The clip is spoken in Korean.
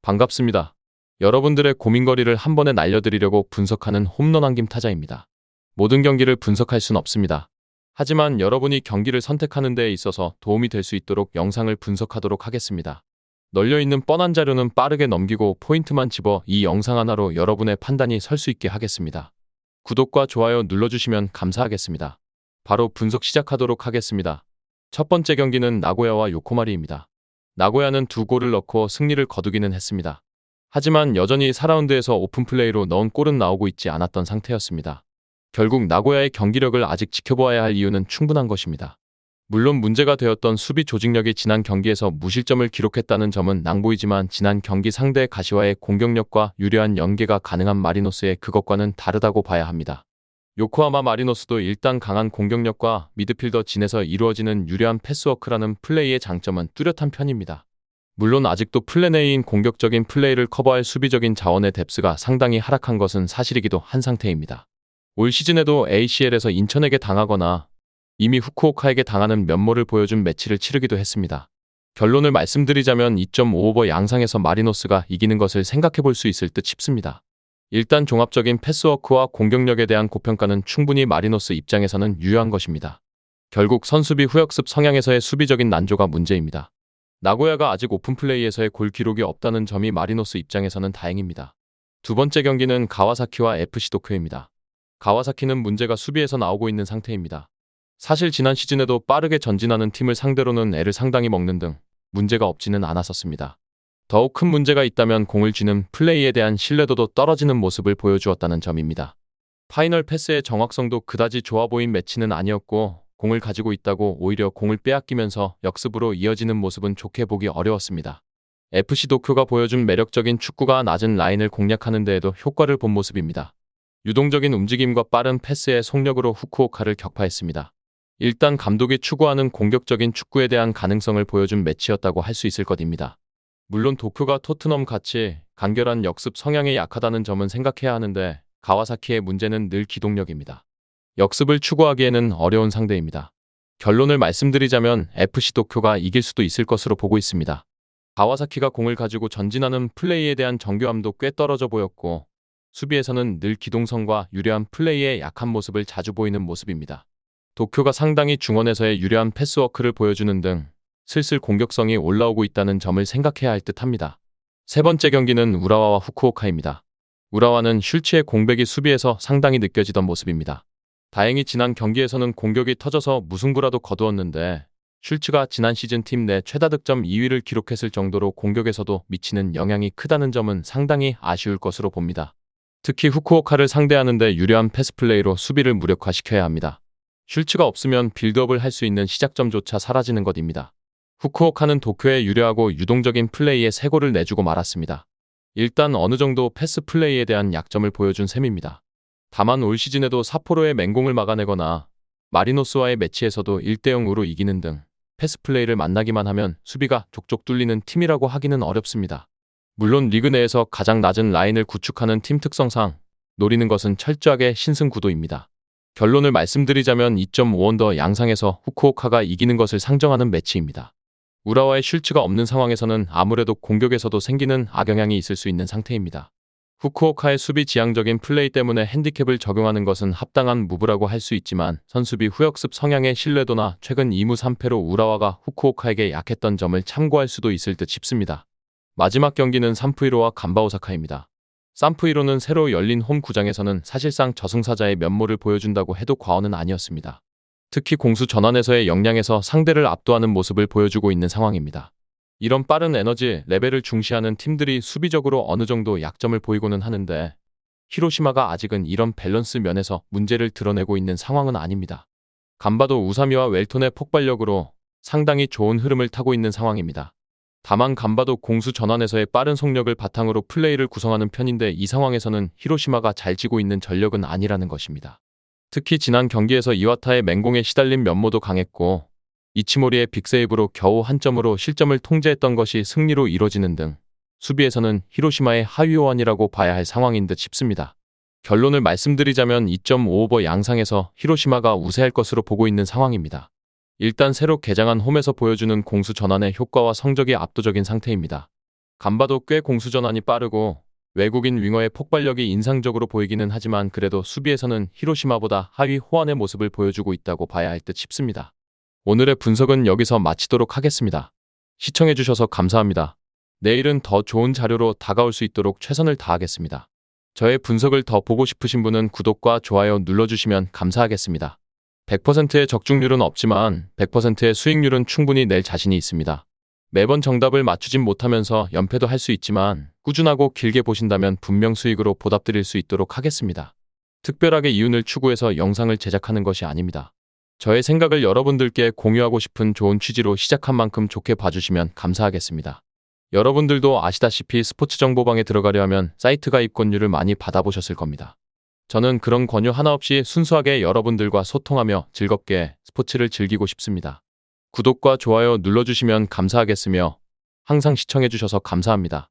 반갑습니다. 여러분들의 고민거리를 한 번에 날려드리려고 분석하는 홈런 한김 타자입니다. 모든 경기를 분석할 순 없습니다. 하지만 여러분이 경기를 선택하는 데에 있어서 도움이 될 수 있도록 영상을 분석하도록 하겠습니다. 널려있는 뻔한 자료는 빠르게 넘기고 포인트만 집어 이 영상 하나로 여러분의 판단이 설 수 있게 하겠습니다. 구독과 좋아요 눌러주시면 감사하겠습니다. 바로 분석 시작하도록 하겠습니다. 첫 번째 경기는 나고야와 요코마리입니다. 나고야는 2골을 넣고 승리를 거두기는 했습니다. 하지만 여전히 4라운드에서 오픈플레이로 넣은 골은 나오고 있지 않았던 상태였습니다. 결국 나고야의 경기력을 아직 지켜보아야 할 이유는 충분한 것입니다. 물론 문제가 되었던 수비 조직력이 지난 경기에서 무실점을 기록했다는 점은 낭보이지만 지난 경기 상대 가시와의 공격력과 유려한 연계가 가능한 마리노스의 그것과는 다르다고 봐야 합니다. 요코하마 마리노스도 일단 강한 공격력과 미드필더 진에서 이루어지는 유려한 패스워크라는 플레이의 장점은 뚜렷한 편입니다. 물론 아직도 플랜 A인 공격적인 플레이를 커버할 수비적인 자원의 뎁스가 상당히 하락한 것은 사실이기도 한 상태입니다. 올 시즌에도 ACL에서 인천에게 당하거나 이미 후쿠오카에게 당하는 면모를 보여준 매치를 치르기도 했습니다. 결론을 말씀드리자면 2.5오버 양상에서 마리노스가 이기는 것을 생각해 볼 수 있을 듯 싶습니다. 일단 종합적인 패스워크와 공격력에 대한 고평가는 충분히 마리노스 입장에서는 유효한 것입니다. 결국 선수비 후역습 성향에서의 수비적인 난조가 문제입니다. 나고야가 아직 오픈플레이에서의 골 기록이 없다는 점이 마리노스 입장에서는 다행입니다. 두 번째 경기는 가와사키와 FC 도쿄입니다. 가와사키는 문제가 수비에서 나오고 있는 상태입니다. 사실 지난 시즌에도 빠르게 전진하는 팀을 상대로는 애를 상당히 먹는 등 문제가 없지는 않았었습니다. 더욱 큰 문제가 있다면 공을 쥐는 플레이에 대한 신뢰도도 떨어지는 모습을 보여주었다는 점입니다. 파이널 패스의 정확성도 그다지 좋아 보인 매치는 아니었고 공을 가지고 있다고 오히려 공을 빼앗기면서 역습으로 이어지는 모습은 좋게 보기 어려웠습니다. FC 도쿄가 보여준 매력적인 축구가 낮은 라인을 공략하는 데에도 효과를 본 모습입니다. 유동적인 움직임과 빠른 패스의 속력으로 후쿠오카를 격파했습니다. 일단 감독이 추구하는 공격적인 축구에 대한 가능성을 보여준 매치였다고 할 수 있을 것입니다. 물론 도쿄가 토트넘 같이 간결한 역습 성향에 약하다는 점은 생각해야 하는데 가와사키의 문제는 늘 기동력입니다. 역습을 추구하기에는 어려운 상대입니다. 결론을 말씀드리자면 FC 도쿄가 이길 수도 있을 것으로 보고 있습니다. 가와사키가 공을 가지고 전진하는 플레이에 대한 정교함도 꽤 떨어져 보였고 수비에서는 늘 기동성과 유려한 플레이에 약한 모습을 자주 보이는 모습입니다. 도쿄가 상당히 중원에서의 유려한 패스워크를 보여주는 등 슬슬 공격성이 올라오고 있다는 점을 생각해야 할 듯합니다. 세 번째 경기는 우라와와 후쿠오카입니다. 우라와는 슐츠의 공백이 수비에서 상당히 느껴지던 모습입니다. 다행히 지난 경기에서는 공격이 터져서 무승부라도 거두었는데 슐츠가 지난 시즌 팀 내 최다 득점 2위를 기록했을 정도로 공격에서도 미치는 영향이 크다는 점은 상당히 아쉬울 것으로 봅니다. 특히 후쿠오카를 상대하는데 유려한 패스플레이로 수비를 무력화시켜야 합니다. 슐츠가 없으면 빌드업을 할 수 있는 시작점조차 사라지는 것입니다. 후쿠오카는 도쿄의 유려하고 유동적인 플레이에 3골을 내주고 말았습니다. 일단 어느 정도 패스 플레이에 대한 약점을 보여준 셈입니다. 다만 올 시즌에도 삿포로의 맹공을 막아내거나 마리노스와의 매치에서도 1대0으로 이기는 등 패스 플레이를 만나기만 하면 수비가 족족 뚫리는 팀이라고 하기는 어렵습니다. 물론 리그 내에서 가장 낮은 라인을 구축하는 팀 특성상 노리는 것은 철저하게 신승구도입니다. 결론을 말씀드리자면 2.5언더 양상에서 후쿠오카가 이기는 것을 상정하는 매치입니다. 우라와의 슐츠가 없는 상황에서는 아무래도 공격에서도 생기는 악영향이 있을 수 있는 상태입니다. 후쿠오카의 수비 지향적인 플레이 때문에 핸디캡을 적용하는 것은 합당한 무브라고 할 수 있지만 선수비 후역습 성향의 신뢰도나 최근 2무 3패로 우라와가 후쿠오카에게 약했던 점을 참고할 수도 있을 듯 싶습니다. 마지막 경기는 산푸이로와 간바오사카입니다. 산푸이로는 새로 열린 홈 구장에서는 사실상 저승사자의 면모를 보여준다고 해도 과언은 아니었습니다. 특히 공수 전환에서의 역량에서 상대를 압도하는 모습을 보여주고 있는 상황입니다. 이런 빠른 에너지 레벨을 중시하는 팀들이 수비적으로 어느 정도 약점을 보이고는 하는데 히로시마가 아직은 이런 밸런스 면에서 문제를 드러내고 있는 상황은 아닙니다. 간바도 우사미와 웰톤의 폭발력으로 상당히 좋은 흐름을 타고 있는 상황입니다. 다만 간바도 공수 전환에서의 빠른 속력을 바탕으로 플레이를 구성하는 편인데 이 상황에서는 히로시마가 잘 지고 있는 전력은 아니라는 것입니다. 특히 지난 경기에서 이와타의 맹공에 시달린 면모도 강했고 이치모리의 빅세이브로 겨우 한 점으로 실점을 통제했던 것이 승리로 이뤄지는 등 수비에서는 히로시마의 하위호환이라고 봐야 할 상황인 듯 싶습니다. 결론을 말씀드리자면 2.5오버 양상에서 히로시마가 우세할 것으로 보고 있는 상황입니다. 일단 새로 개장한 홈에서 보여주는 공수 전환의 효과와 성적이 압도적인 상태입니다. 간바도 꽤 공수전환이 빠르고 외국인 윙어의 폭발력이 인상적으로 보이기는 하지만 그래도 수비에서는 히로시마보다 하위 호환의 모습을 보여주고 있다고 봐야 할 듯 싶습니다. 오늘의 분석은 여기서 마치도록 하겠습니다. 시청해주셔서 감사합니다. 내일은 더 좋은 자료로 다가올 수 있도록 최선을 다하겠습니다. 저의 분석을 더 보고 싶으신 분은 구독과 좋아요 눌러주시면 감사하겠습니다. 100%의 적중률은 없지만 100%의 수익률은 충분히 낼 자신이 있습니다. 매번 정답을 맞추진 못하면서 연패도 할 수 있지만 꾸준하고 길게 보신다면 분명 수익으로 보답드릴 수 있도록 하겠습니다. 특별하게 이윤을 추구해서 영상을 제작하는 것이 아닙니다. 저의 생각을 여러분들께 공유하고 싶은 좋은 취지로 시작한 만큼 좋게 봐주시면 감사하겠습니다. 여러분들도 아시다시피 스포츠 정보방에 들어가려 하면 사이트 가입 권유를 많이 받아보셨을 겁니다. 저는 그런 권유 하나 없이 순수하게 여러분들과 소통하며 즐겁게 스포츠를 즐기고 싶습니다. 구독과 좋아요 눌러주시면 감사하겠으며 항상 시청해주셔서 감사합니다.